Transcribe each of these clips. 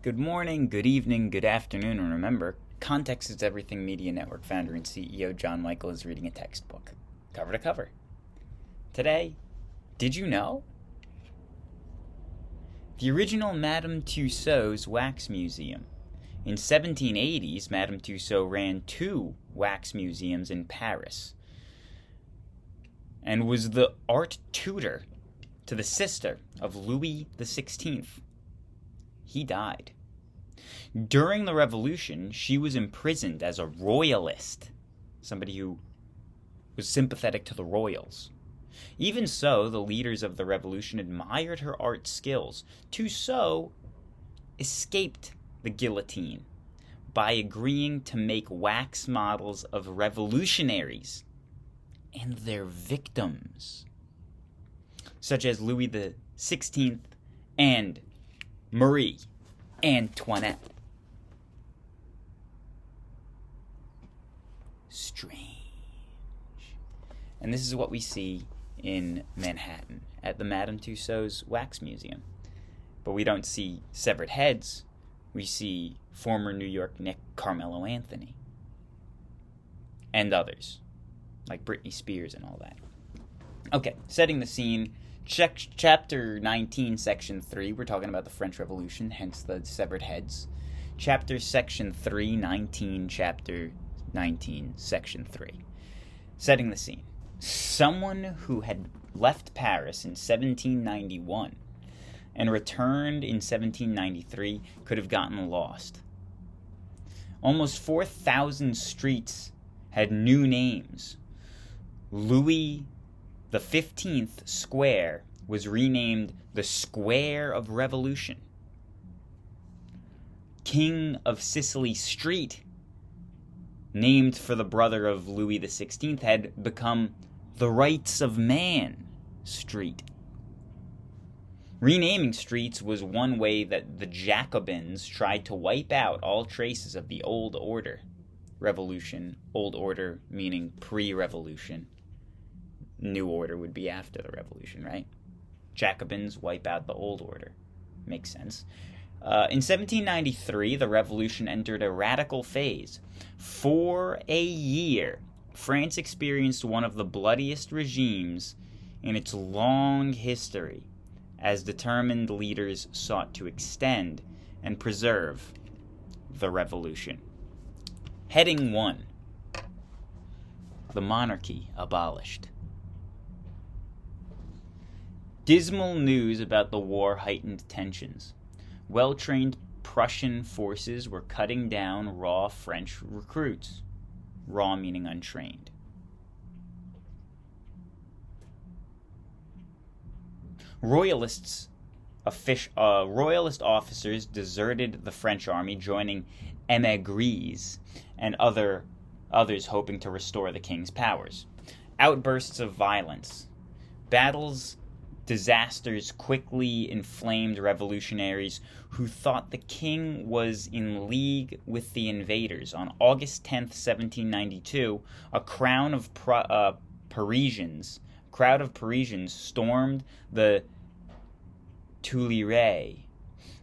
Good morning, good evening, good afternoon, and remember, Context is Everything Media Network founder and CEO John Michael is reading a textbook, cover to cover. Today, did you know? The original Madame Tussauds Wax Museum. In 1780s, Madame Tussaud ran 2 wax museums in Paris and was the art tutor to the sister of Louis XVI. He died. During the Revolution, she was imprisoned as a royalist, somebody who was sympathetic to the royals. Even so, the leaders of the Revolution admired her art skills. Tussaud escaped the guillotine by agreeing to make wax models of revolutionaries and their victims, such as Louis XVI and Marie Antoinette. Strange. And this is what we see in Manhattan at the Madame Tussauds Wax Museum. But we don't see severed heads. We see former New York Nick Carmelo Anthony. And others, like Britney Spears and all that. Okay, setting the scene. Chapter 19, Section 3, we're talking about the French Revolution, hence the severed heads. Section 3, 19, Chapter 19, Section 3. Setting the scene. Someone who had left Paris in 1791 and returned in 1793 could have gotten lost. Almost 4,000 streets had new names. Louis the 15th Square was renamed the Square of Revolution. King of Sicily Street, named for the brother of Louis XVI, had become the Rights of Man Street. Renaming streets was one way that the Jacobins tried to wipe out all traces of the old order. Revolution, old order meaning pre-revolution. New order would be after the revolution, right? Jacobins wipe out the old order. Makes sense. In 1793, the revolution entered a radical phase. For a year, France experienced one of the bloodiest regimes in its long history, as determined leaders sought to extend and preserve the revolution. Heading 1. The monarchy abolished. Dismal news about the war heightened tensions. Well-trained Prussian forces were cutting down raw French recruits. Raw meaning untrained. Royalist officers deserted the French army, joining émigrés and others hoping to restore the king's powers. Outbursts of violence. Disasters quickly inflamed revolutionaries who thought the king was in league with the invaders. On August 10th, 1792, a crowd of Parisians stormed the Tuileries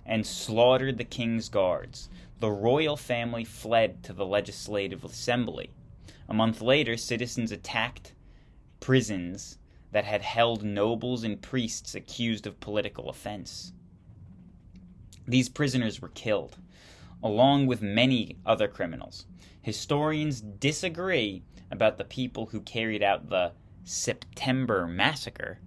and slaughtered the king's guards. The royal family fled to the Legislative Assembly. A month later, citizens attacked prisons that had held nobles and priests accused of political offense. These prisoners were killed, along with many other criminals. Historians disagree about the people who carried out the September Massacre.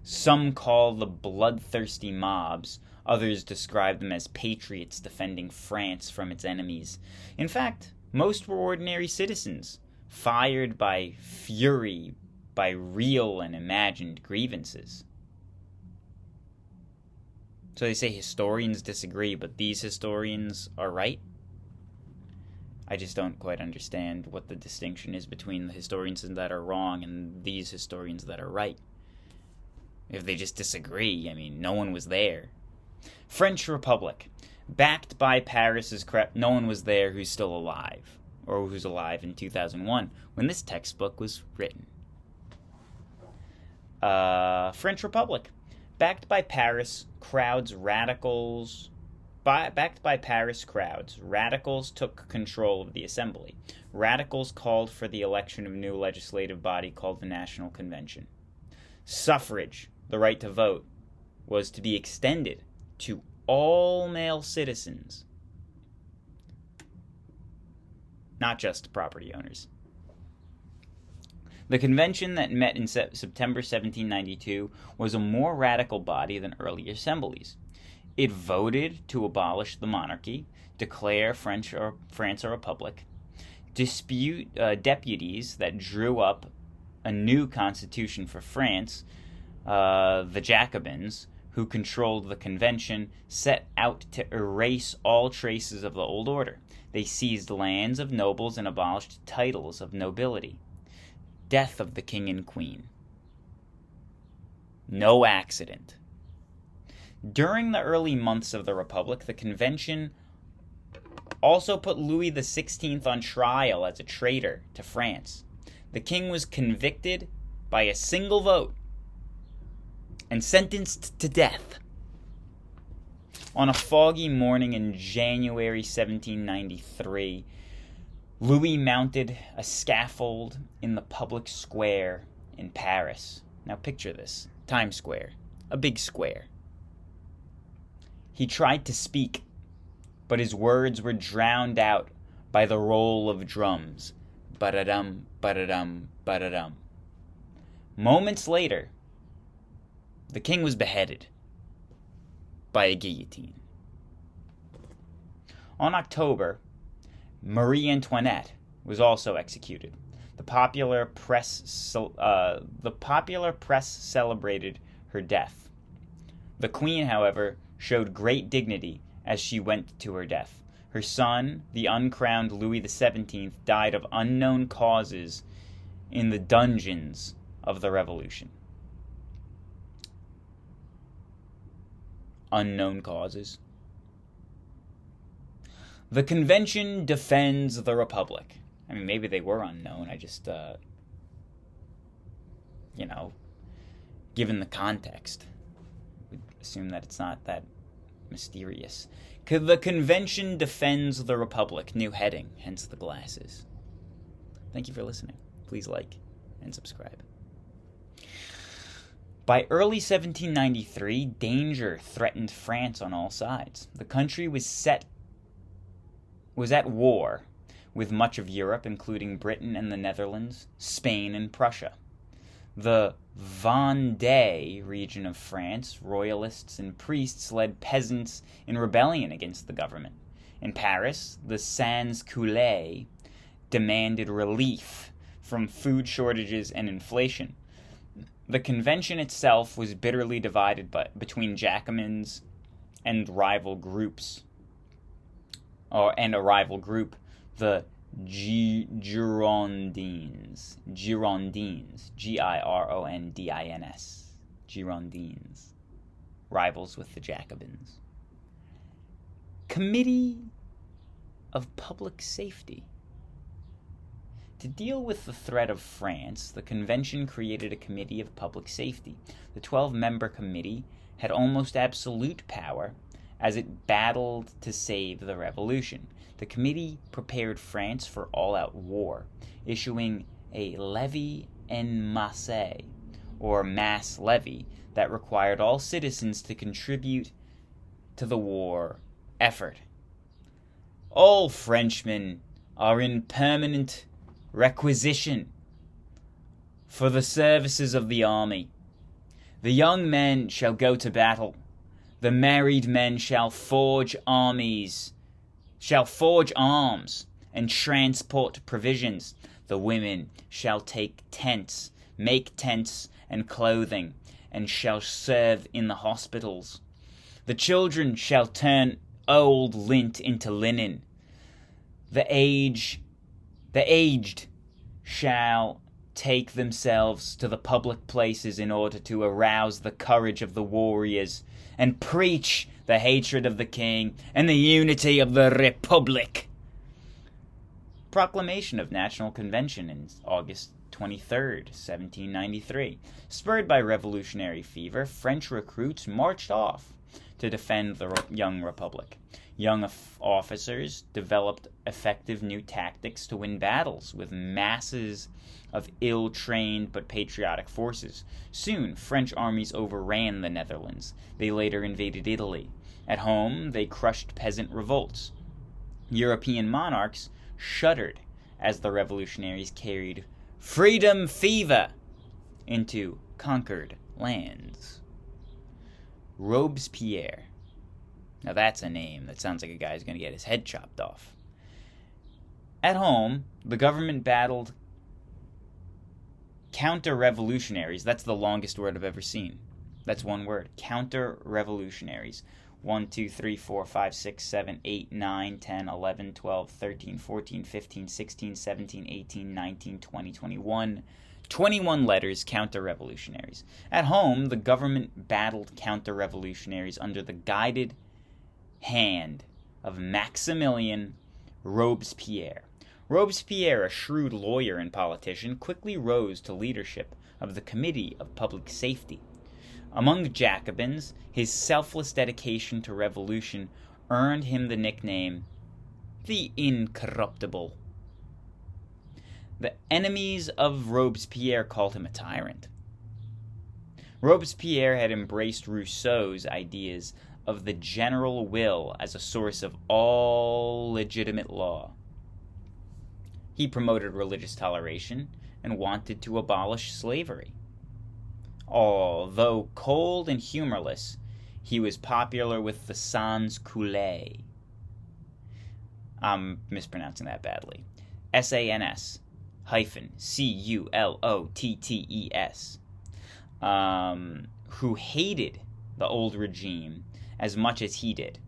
Some call the bloodthirsty mobs. Others describe them as patriots defending France from its enemies. In fact, most were ordinary citizens, fired by fury by real and imagined grievances. So they say historians disagree, but these historians are right? I just don't quite understand what the distinction is between the historians that are wrong and these historians that are right. If they just disagree, I mean, no one was there. French Republic. Backed by Paris's no one was there who's still alive, or who's alive in 2001, when this textbook was written. French Republic. Backed by Paris crowds, radicals took control of the assembly. Radicals called for the election of a new legislative body called the National Convention. Suffrage, the right to vote, was to be extended to all male citizens, not just property owners. The convention that met in September 1792 was a more radical body than earlier assemblies. It voted to abolish the monarchy, declare France a republic, dispute deputies that drew up a new constitution for France. The Jacobins, who controlled the convention, set out to erase all traces of the old order. They seized lands of nobles and abolished titles of nobility. Death of the king and queen. No accident. During the early months of the Republic, the convention also put Louis XVI on trial as a traitor to France. The king was convicted by a single vote and sentenced to death. On a foggy morning in January 1793, Louis mounted a scaffold in the public square in Paris. Now picture this, Times Square, a big square. He tried to speak, but his words were drowned out by the roll of drums. Ba-da-dum, ba-da-dum, ba-da-dum. Moments later, the king was beheaded by a guillotine. On October, Marie Antoinette was also executed. The popular press celebrated her death. The queen, however, showed great dignity as she went to her death. Her son, the uncrowned Louis XVII, died of unknown causes in the dungeons of the Revolution. Unknown causes. The convention defends the Republic. I mean, maybe they were unknown. I just, given the context, we assume that it's not that mysterious. The convention defends the Republic. New heading, hence the glasses. Thank you for listening. Please like and subscribe. By early 1793, danger threatened France on all sides. The country was at war with much of Europe, including Britain and the Netherlands, Spain and Prussia. The Vendée region of France, royalists and priests led peasants in rebellion against the government. In Paris, the sans-culottes demanded relief from food shortages and inflation. The convention itself was bitterly divided between Jacobins and rival groups, the Girondins, Girondins, Girondins, rivals with the Jacobins. Committee of Public Safety. To deal with the threat of France, the convention created a Committee of Public Safety. The 12-member committee had almost absolute power as it battled to save the revolution. The committee prepared France for all-out war, issuing a levy en masse, or mass levy, that required all citizens to contribute to the war effort. All Frenchmen are in permanent requisition for the services of the army. The young men shall go to battle. The married men shall forge arms and transport provisions. The women shall take tents, make tents and clothing, and shall serve in the hospitals. The children shall turn old lint into linen. The aged shall take themselves to the public places in order to arouse the courage of the warriors and preach the hatred of the king and the unity of the Republic. Proclamation of National Convention in August 23rd, 1793. Spurred by revolutionary fever, French recruits marched off to defend the young republic. Young officers developed effective new tactics to win battles with masses of ill-trained but patriotic forces. Soon, French armies overran the Netherlands. They later invaded Italy. At home, they crushed peasant revolts. European monarchs shuddered as the revolutionaries carried freedom fever into conquered lands. Robespierre. Now that's a name that sounds like a guy who's going to get his head chopped off. At home, the government battled counter-revolutionaries. That's the longest word I've ever seen. That's one word. Counter-revolutionaries. 1, 2, 3, 4, 5, 6, 7, 8, 9, 10, 11, 12, 13, 14, 15, 16, 17, 18, 19, 20, 21. 21 letters, counter-revolutionaries. At home, the government battled counter-revolutionaries under the guided hand of Maximilien Robespierre. Robespierre, a shrewd lawyer and politician, quickly rose to leadership of the Committee of Public Safety. Among the Jacobins, his selfless dedication to revolution earned him the nickname the Incorruptible. The enemies of Robespierre called him a tyrant. Robespierre had embraced Rousseau's ideas of the general will as a source of all legitimate law. He promoted religious toleration and wanted to abolish slavery. Although cold and humorless, he was popular with the sans-culottes. I'm mispronouncing that badly. SANS-CULOTTES. Who hated the old regime as much as he did.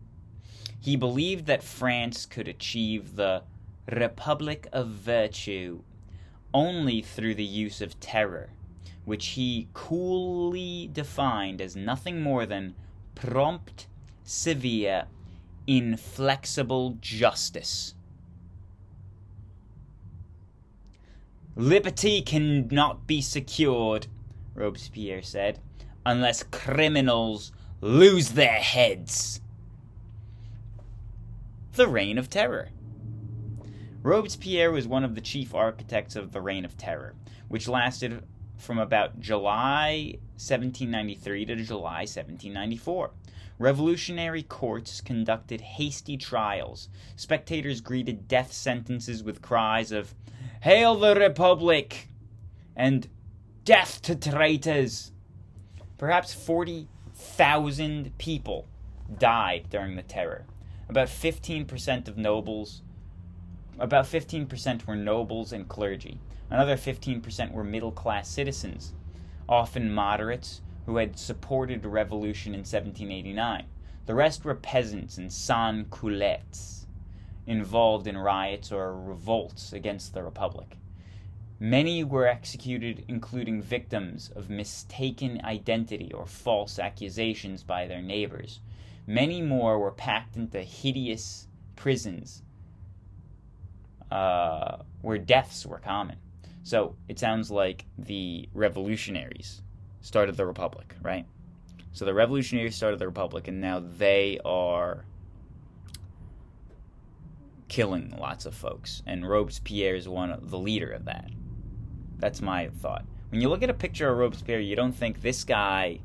He believed that France could achieve the Republic of Virtue only through the use of terror, which he coolly defined as nothing more than prompt, severe, inflexible justice. Liberty cannot be secured, Robespierre said, unless criminals lose their heads. The Reign of Terror. Robespierre was one of the chief architects of the Reign of Terror, which lasted from about July 1793 to July 1794. Revolutionary courts conducted hasty trials. Spectators greeted death sentences with cries of, "Hail the Republic!" and "Death to traitors!" Perhaps 40,000 people died during the terror. About 15% were nobles and clergy. Another 15% were middle-class citizens, often moderates, who had supported revolution in 1789. The rest were peasants and sans-culottes involved in riots or revolts against the Republic. Many were executed, including victims of mistaken identity or false accusations by their neighbors. Many more were packed into hideous prisons where deaths were common. So it sounds like the revolutionaries started the Republic, right? So the revolutionaries started the Republic, and now they are killing lots of folks. And Robespierre is the leader of that. That's my thought. When you look at a picture of Robespierre, you don't think this guy,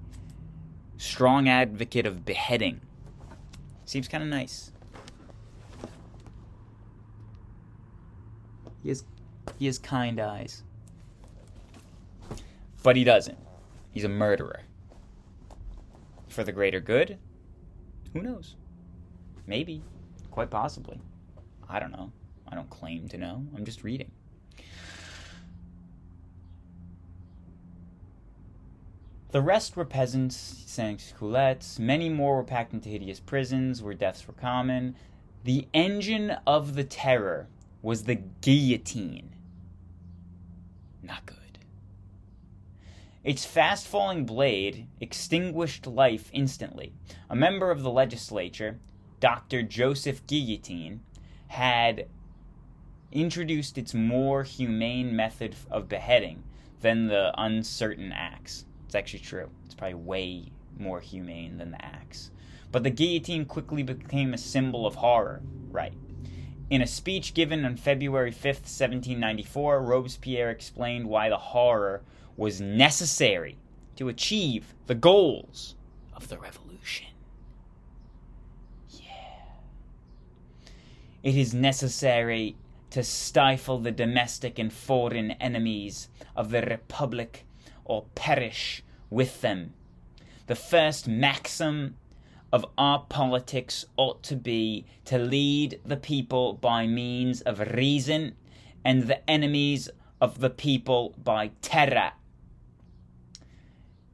strong advocate of beheading, seems kind of nice. He has kind eyes. But he doesn't. He's a murderer. For the greater good? Who knows? Maybe. Quite possibly. I don't know. I don't claim to know. I'm just reading. The rest were peasants, sans-culottes. Many more were packed into hideous prisons where deaths were common. The engine of the terror was the guillotine. Not good. Its fast-falling blade extinguished life instantly. A member of the legislature, Dr. Joseph Guillotine, had introduced its more humane method of beheading than the uncertain axe. It's actually true. It's probably way more humane than the axe. But the guillotine quickly became a symbol of horror, right? In a speech given on February 5th, 1794, Robespierre explained why the horror was necessary to achieve the goals of the revolution. Yeah. It is necessary to stifle the domestic and foreign enemies of the Republic or perish with them. The first maxim of our politics ought to be to lead the people by means of reason and the enemies of the people by terror.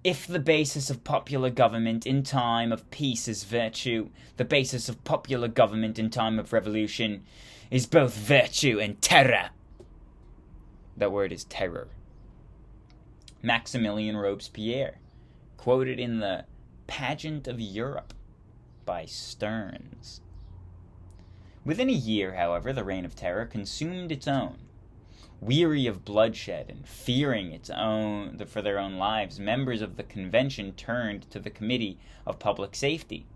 If the basis of popular government in time of peace is virtue, the basis of popular government in time of revolution is both virtue and terror. That word is terror. Maximilien Robespierre, quoted in the Pageant of Europe by Stearns. Within a year, however, the Reign of Terror consumed its own. Weary of bloodshed and fearing for their own lives, members of the convention turned to the Committee of Public Safety.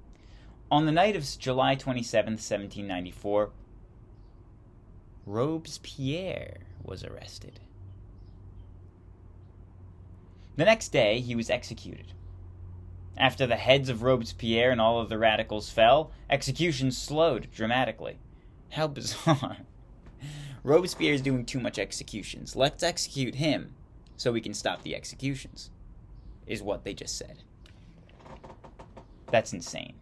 On the night of July 27, 1794, Robespierre was arrested. The next day, he was executed. After the heads of Robespierre and all of the radicals fell, executions slowed dramatically. How bizarre. Robespierre is doing too much executions. Let's execute him so we can stop the executions, is what they just said. That's insane.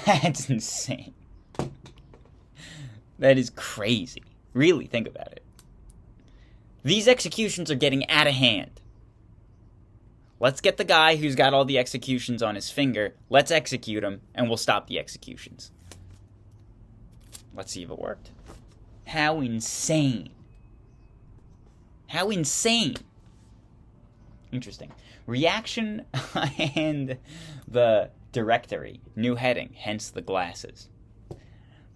That's insane. That is crazy. Really, think about it. These executions are getting out of hand. Let's get the guy who's got all the executions on his finger, let's execute him, and we'll stop the executions. Let's see if it worked. How insane. How insane. Interesting. Reaction and the Directory. New heading, hence the glasses.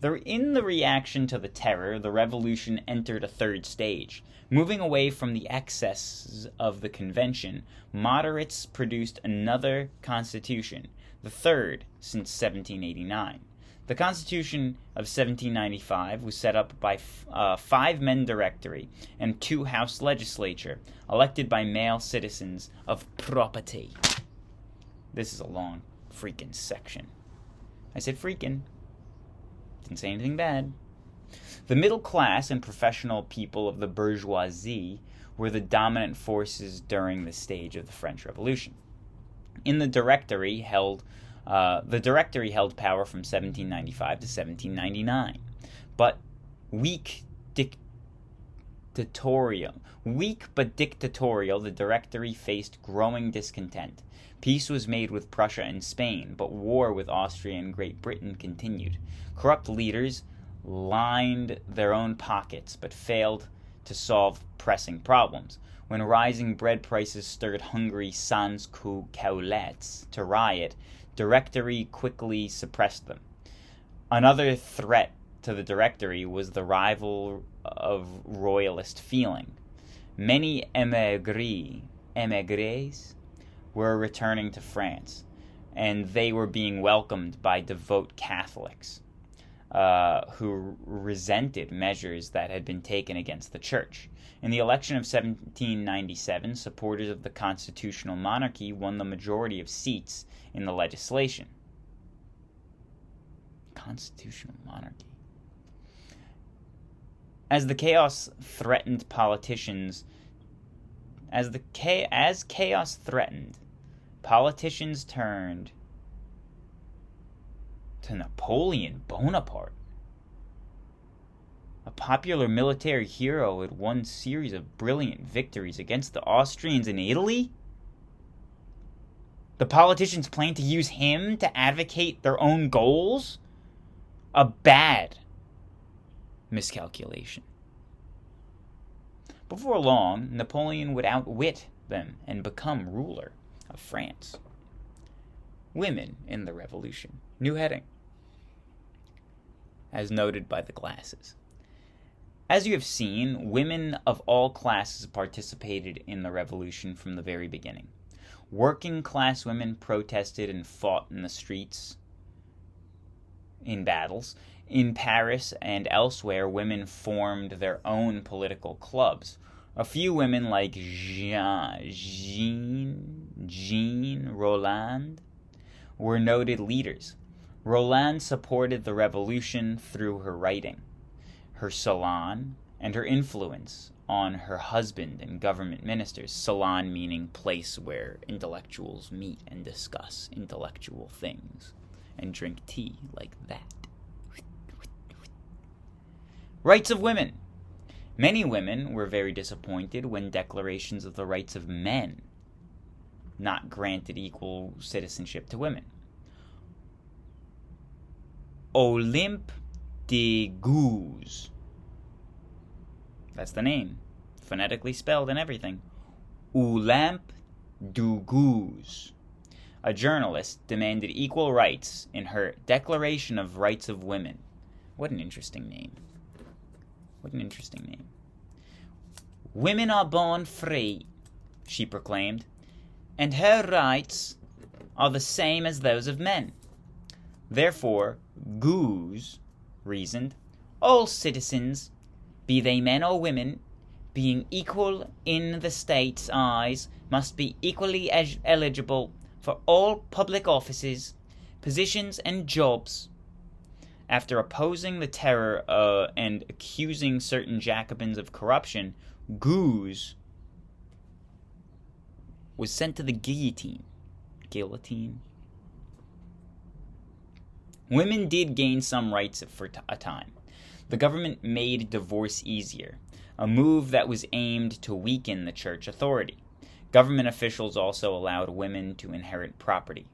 In the reaction to the terror, the revolution entered a third stage. Moving away from the excesses of the convention, moderates produced another constitution, the third since 1789. The Constitution of 1795 was set up by a five-men directory and two-house legislature, elected by male citizens of property. This is a long freaking section. I said freaking. Didn't say anything bad. The middle class and professional people of the bourgeoisie were the dominant forces during this stage of the French Revolution. The Directory held power from 1795 to 1799, but weak but dictatorial, the Directory faced growing discontent. Peace was made with Prussia and Spain, but war with Austria and Great Britain continued. Corrupt leaders lined their own pockets, but failed to solve pressing problems. When rising bread prices stirred hungry sans-culottes to riot, Directory quickly suppressed them. Another threat to the Directory was the rival of royalist feeling. Many émigrés were returning to France, and they were being welcomed by devout Catholics who resented measures that had been taken against the church. In the election of 1797, supporters of the constitutional monarchy won the majority of seats in the legislation. Constitutional monarchy. As chaos threatened, politicians turned to Napoleon Bonaparte. A popular military hero had won a series of brilliant victories against the Austrians in Italy. The politicians plan to use him to advocate their own goals? A bad miscalculation. Before long, Napoleon would outwit them and become ruler of France. Women in the Revolution. New heading. As noted by the glasses. As you have seen, women of all classes participated in the revolution from the very beginning. Working class women protested and fought in the streets, in battles. In Paris and elsewhere, women formed their own political clubs. A few women like Jean Roland were noted leaders. Roland supported the revolution through her writing, her salon, and her influence on her husband and government ministers. Salon meaning place where intellectuals meet and discuss intellectual things and drink tea like that. Rights of women. Many women were very disappointed when declarations of the rights of men not granted equal citizenship to women. Olympe de Gouges. That's the name, phonetically spelled and everything. Olympe de Gouges. A journalist demanded equal rights in her Declaration of Rights of Women. What an interesting name. What an interesting name. Women are born free, she proclaimed, and her rights are the same as those of men. Therefore, Gouges reasoned, all citizens, be they men or women, being equal in the state's eyes, must be equally eligible for all public offices, positions, and jobs. After opposing the terror and accusing certain Jacobins of corruption, Gouges was sent to the guillotine. Guillotine? Women did gain some rights for a time. The government made divorce easier, a move that was aimed to weaken the church authority. Government officials also allowed women to inherit property,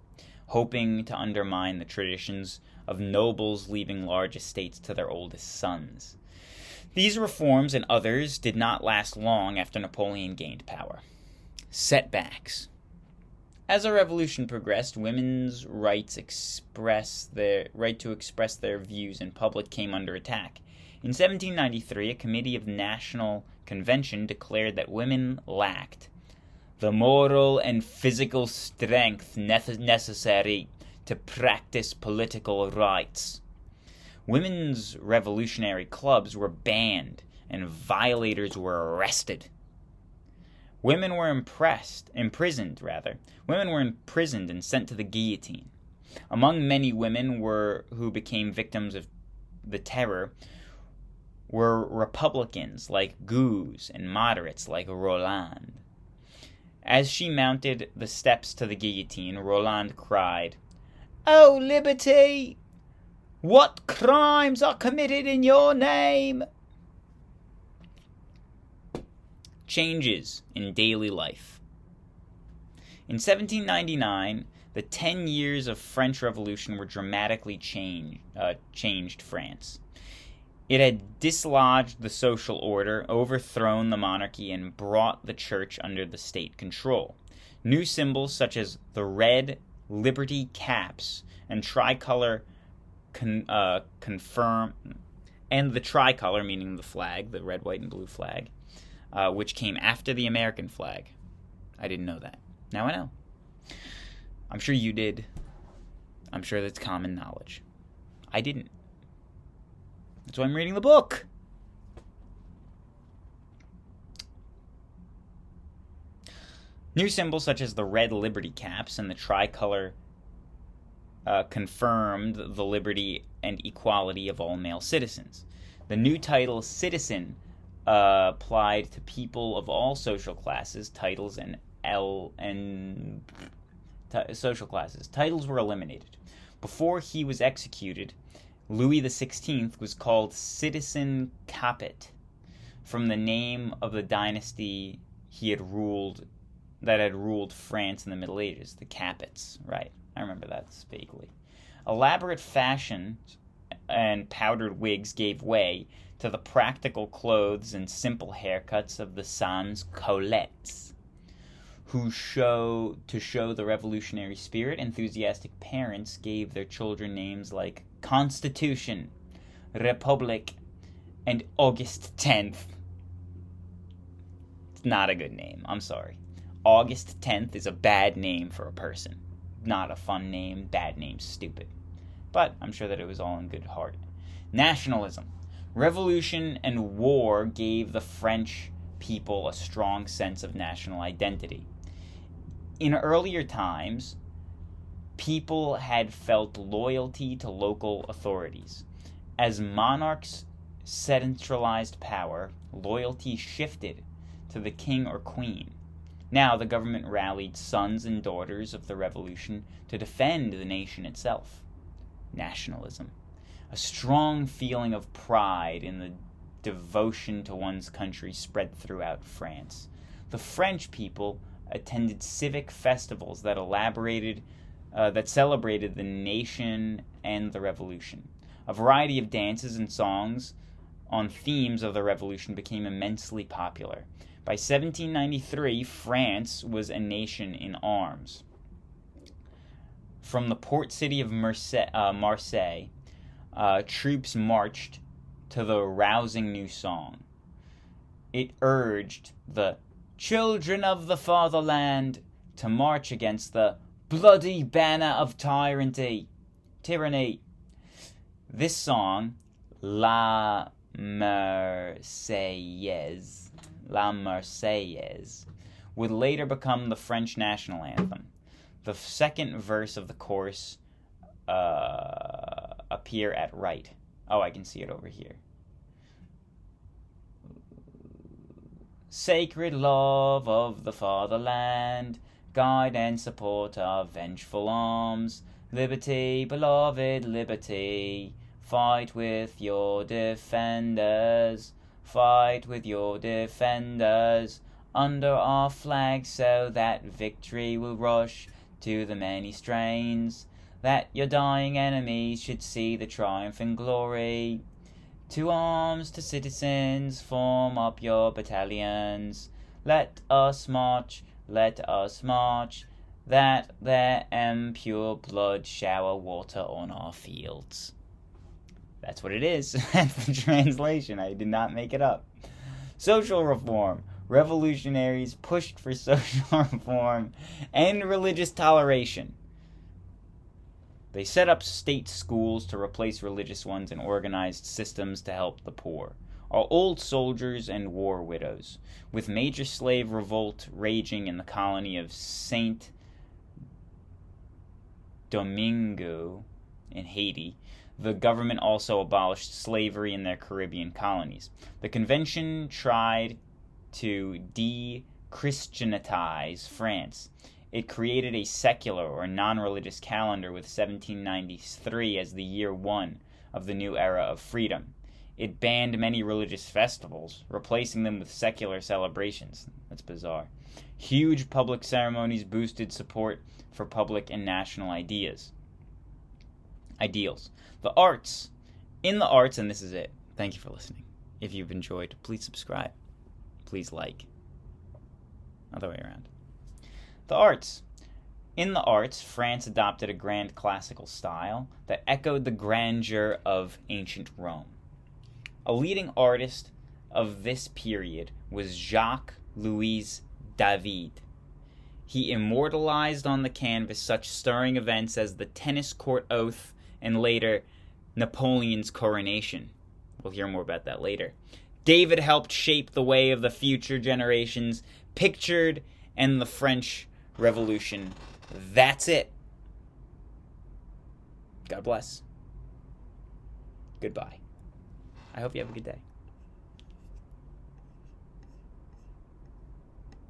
hoping to undermine the traditions of nobles leaving large estates to their oldest sons. These reforms and others did not last long after Napoleon gained power. Setbacks. As the revolution progressed, women's right to express their views in public came under attack. In 1793, a committee of National Convention declared that women lacked the moral and physical strength necessary to practice political rights. Women's revolutionary clubs were banned and violators were arrested. Women were imprisoned and sent to the guillotine. Among many women who became victims of the terror were Republicans like Gouges and moderates like Roland. As she mounted the steps to the guillotine, Roland cried, "O liberty! What crimes are committed in your name?" Changes in daily life. In 1799, the 10 years of French Revolution were dramatically changed France. It had dislodged the social order, overthrown the monarchy, and brought the church under the state control. New symbols such as the red liberty caps and tricolor and the tricolor, meaning the flag, the red, white, and blue flag, which came after the American flag. I didn't know that. Now I know. I'm sure you did. I'm sure that's common knowledge. I didn't. That's why I'm reading the book. New symbols such as the red liberty caps and the tricolor confirmed the liberty and equality of all male citizens. The new title citizen applied to people of all social classes. Titles social classes. Titles were eliminated. Before he was executed, Louis XVI was called Citizen Capet, from the name of the dynasty that had ruled France in the Middle Ages, the Capets. Right, I remember that vaguely. Elaborate fashion and powdered wigs gave way to the practical clothes and simple haircuts of the sans culottes, who to show the revolutionary spirit, enthusiastic parents gave their children names like Constitution, Republic, and August 10th. It's not a good name. I'm sorry. August 10th is a bad name for a person. Not a fun name. Bad name. Stupid. But I'm sure that it was all in good heart. Nationalism. Revolution and war gave the French people a strong sense of national identity. In earlier times, people had felt loyalty to local authorities. As monarchs centralized power, loyalty shifted to the king or queen. Now the government rallied sons and daughters of the revolution to defend the nation itself. Nationalism. A strong feeling of pride in the devotion to one's country spread throughout France. The French people attended civic festivals that celebrated the nation and the revolution. A variety of dances and songs on themes of the revolution became immensely popular. By 1793, France was a nation in arms. From the port city of Marseille, troops marched to the rousing new song. It urged the children of the fatherland to march against the bloody banner of tyranny. This song, La Marseillaise, would later become the French national anthem. The second verse of the chorus appear at right. Oh, I can see it over here. Sacred love of the fatherland, guide and support our vengeful arms. Liberty, beloved liberty, fight with your defenders. Fight with your defenders under our flag, so that victory will rush to the many strains, that your dying enemies should see the triumph and glory. To arms, to citizens, form up your battalions. Let us march, that their impure blood shower water on our fields. That's what it is. That's the translation. I did not make it up. Social reform. Revolutionaries pushed for social reform and religious toleration. They set up state schools to replace religious ones and organized systems to help the poor, our old soldiers and war widows. With major slave revolt raging in the colony of Saint Domingue in Haiti, the government also abolished slavery in their Caribbean colonies. The convention tried to de-Christianize France. It created a secular or non-religious calendar with 1793 as the year one of the new era of freedom. It banned many religious festivals, replacing them with secular celebrations. That's bizarre. Huge public ceremonies boosted support for public and national ideals. The arts. In the arts, and this is it. Thank you for listening. If you've enjoyed, please subscribe. Please like. Other way around. The arts. In the arts, France adopted a grand classical style that echoed the grandeur of ancient Rome. A leading artist of this period was Jacques-Louis David. He immortalized on the canvas such stirring events as the tennis court oath and later Napoleon's coronation. We'll hear more about that later. David helped shape the way of the future generations pictured in the French Revolution. That's it. God bless. Goodbye. I hope you have a good day.